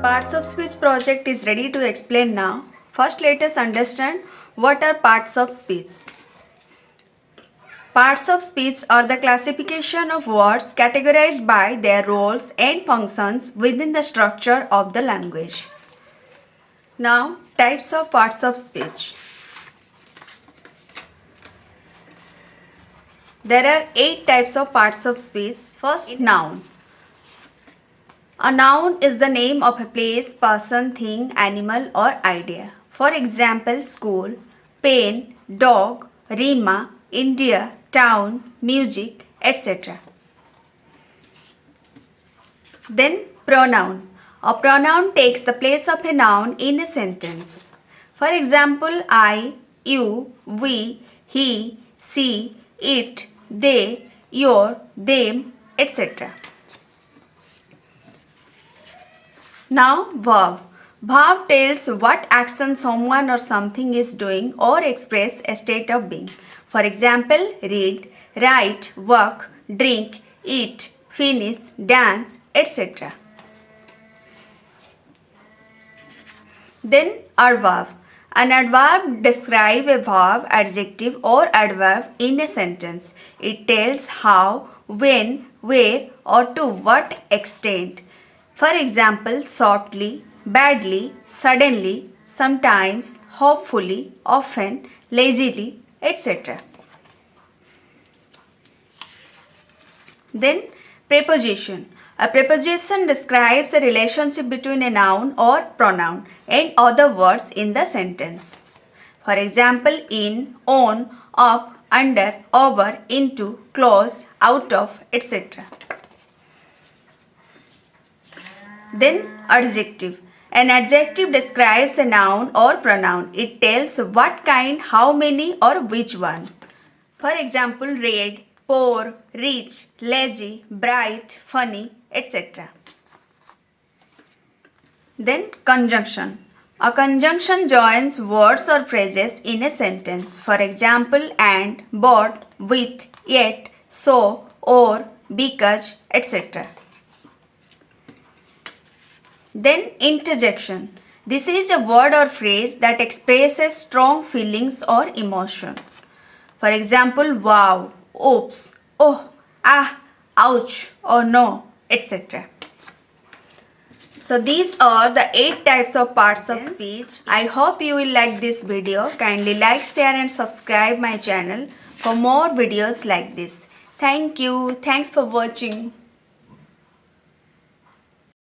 Parts of speech project is ready to explain now. First, let us understand what are parts of speech. Parts of speech are the classification of words categorized by their roles and functions within the structure of the language. Now, types of parts of speech. There are 8 types of parts of speech. First, noun. A noun is the name of a place, person, thing, animal or idea. For example, school, pen, dog, Rima, India, town, music, etc. Then pronoun. A pronoun takes the place of a noun in a sentence. For example, I, you, we, he, she, it, they, your, them, etc. Now verb. Verb tells what action someone or something is doing or express a state of being. For example, read, write, work, drink, eat, finish, dance, etc. Then adverb. An adverb describes a verb, adjective or adverb in a sentence. It tells how, when, where or to what extent. For example, shortly, badly, suddenly, sometimes, hopefully, often, lazily, etc. Then preposition. A preposition describes a relationship between a noun or pronoun and other words in the sentence. For example, in, on, up, under, over, into, close, out of, etc. Then adjective. An adjective describes a noun or pronoun. It tells what kind, how many or which one. For example, red, poor, rich, lazy, bright, funny, etc. Then conjunction. A conjunction joins words or phrases in a sentence. For example, and, but, with, yet, so, or, because, etc. Then interjection. This is a word or phrase that expresses strong feelings or emotion. For example, wow, oops, oh, ah, ouch, or no, etc. So these are the 8 types of parts of speech. I hope you will like this video. Kindly like, share and subscribe my channel for more videos like this. Thank you. Thanks for watching.